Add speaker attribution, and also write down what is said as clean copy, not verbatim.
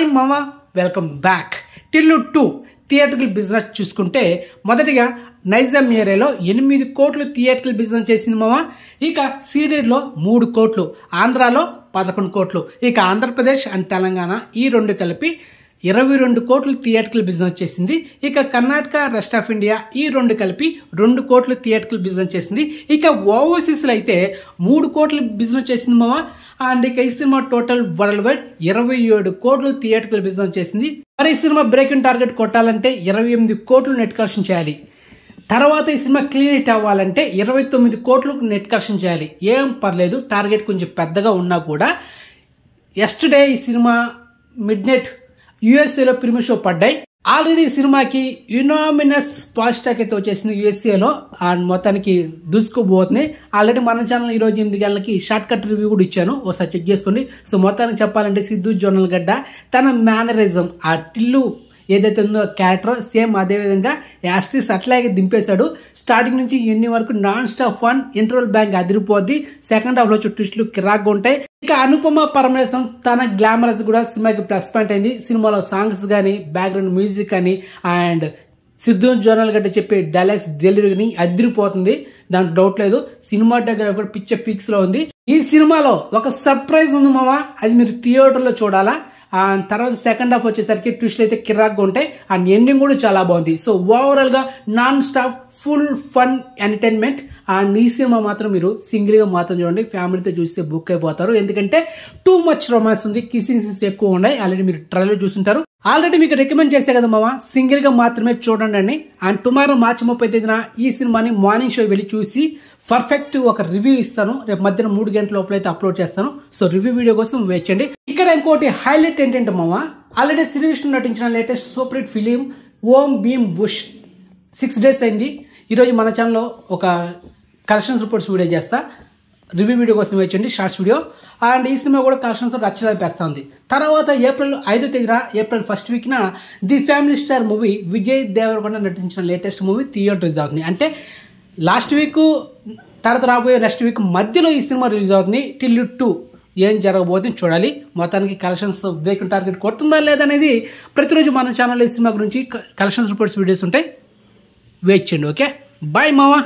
Speaker 1: Hi మామ, welcome back. Tillu 2 theatrical business చూసుకుంటే మొదటిగా నైజాం ఏరియాలో 8 కోట్లు థియేట్రికల్ బిజినెస్ చేసింది మామ. ఇక సీడెడ్లో 3 కోట్లు, ఆంధ్రాలో 11 కోట్లు, ఇక ఆంధ్రప్రదేశ్ అండ్ తెలంగాణ ఈ రెండు కలిపి 22 కోట్లు థియేట్రికల్ బిజినెస్ చేసింది. ఇక కర్ణాటక, రెస్ట్ ఆఫ్ ఇండియా ఈ రెండు కలిపి 2 కోట్లు థియేట్రికల్ బిజినెస్ చేసింది. ఇక ఓవర్సీస్లో అయితే 3 కోట్లు బిజినెస్ చేసింది మామ. అండ్ ఇక ఈ సినిమా టోటల్ వరల్డ్ వైడ్ 27 కోట్లు థియేట్రికల్ బిజినెస్ చేసింది. మరి ఈ సినిమా బ్రేకింగ్ టార్గెట్ కొట్టాలంటే 28 కోట్లు నెట్ కలెక్షన్ చేయాలి. తర్వాత ఈ సినిమా క్లీన్ హిట్ అవ్వాలంటే 29 కోట్లు నెట్ కలెక్షన్ చేయాలి. ఏం పర్లేదు, టార్గెట్ కొంచెం పెద్దగా ఉన్నా కూడా. ఎస్టర్డే ఈ సినిమా మిడ్ నైట్ యూఎస్ఏలో ప్రీమియర్ షో పడ్డాయి. ఆల్రెడీ ఈ సినిమాకి యునామినస్ పాజిటివ్ అయితే వచ్చేసింది యూఎస్ఏలో. అండ్ మొత్తానికి దూసుకుపోతుంది. ఆల్రెడీ మన ఛానల్ ఈరోజు 8 గంటలకి షార్ట్ కట్ రివ్యూ కూడా ఇచ్చాను, ఒకసారి చెక్ చేసుకోండి. సో మొత్తానికి చెప్పాలంటే సిద్ధు జొన్నలగడ్డ తన మేనరిజం, ఆ టిల్లు ఏదైతే ఉందో క్యారెక్టర్ సేమ్ అదే విధంగా యాస్ట్రీస్ అట్లాగే దింపేశాడు. స్టార్టింగ్ నుంచి ఎన్ని వరకు non stop fun, interval bang అదిరిపోద్ది. సెకండ్ హాఫ్ లో ట్విస్టులు కిరాక్గా ఉంటాయి. ఇక అనుపమ పరమేశ్వరం తన గ్లామరస్ కూడా సినిమాకి ప్లస్ పాయింట్ అయింది. సినిమాలో సాంగ్స్ కానీ, బ్యాక్గ్రౌండ్ మ్యూజిక్ కానీ, అండ్ సిద్ధు జొన్నలగడ్డ చెప్పే డైలాగ్స్ డెలివరీ అదిరిపోతుంది, దానికి డౌట్ లేదు. సినిమాటోగ్రఫీ కూడా పిక్చర్ పిక్స్ లో ఉంది. ఈ సినిమాలో ఒక సర్ప్రైజ్ ఉంది మామ, అది మీరు థియేటర్ లో చూడాలా. అండ్ తర్వాత సెకండ్ హాఫ్ వచ్చేసరికి ట్విస్ట్లు అయితే కిరాక్గా ఉంటాయి. అండ్ ఎండింగ్ కూడా చాలా బాగుంది. సో ఓవరాల్ గా non stop full fun entertainment. And ఈ సినిమా మాత్రం మీరు సింగిల్ గా మాత్రం చూడండి, ఫ్యామిలీతో చూస్తే బుక్ అయిపోతారు. ఎందుకంటే టూ మచ్ రొమాన్స్ ఉంది, కిస్సింగ్ సీన్స్ ఎక్కువ ఉన్నాయి. ఆల్రెడీ మీరు ట్రైలర్ చూస్తుంటారు. ఆల్రెడీ మీకు రికమెండ్ చేసే కదా మామ, సింగిల్ గా మాత్రమే చూడండి అని. అండ్ టుమారో మార్చి 30న ఈ సినిమాని మార్నింగ్ షో వెళ్ళి చూసి పర్ఫెక్ట్ ఒక రివ్యూ ఇస్తాను. రేపు మధ్యాహ్నం 3 గంటల లోపల అయితే అప్లోడ్ చేస్తాను. సో రివ్యూ వీడియో కోసం వెయిట్ చేయండి. ఇక్కడ ఇంకోటి హైలైట్ ఏంటంటే మామ, ఆల్రెడీ శ్రీవిష్ణు నటించిన latest super hit film Om Bheem Bush 6 days అయింది. ఈరోజు మన ఛానల్లో ఒక కలెక్షన్స్ రిపోర్ట్స్ వీడియో చేస్తా. రివ్యూ వీడియో కోసం వెయిట్ చేయండి, షార్ట్స్ వీడియో. అండ్ ఈ సినిమా కూడా కలెక్షన్స్ రచ్చలేపేస్తా ఉంది. తర్వాత ఏప్రిల్ 5వ తేదీన, ఏప్రిల్ 1st వీక్న the family star movie Vijay Devarakonda నటించిన లేటెస్ట్ మూవీ థియేటర్ రిలీజ్ అవుతుంది. అంటే లాస్ట్ వీక్ తర్వాత రాబోయే నెక్స్ట్ వీక్ మధ్యలో ఈ సినిమా రిలీజ్ అవుతుంది. టిల్లు 2 ఏం జరగబోతుంది చూడాలి. మొత్తానికి కలెక్షన్స్ బ్రేకింగ్ టార్గెట్ కొడుతుందా లేదనేది ప్రతిరోజు మన ఛానల్లో ఈ సినిమా గురించి కలెక్షన్స్ రిపోర్ట్స్ వీడియోస్ ఉంటాయి, వెయిట్ చేయండి. ఓకే, బాయ్ మావా.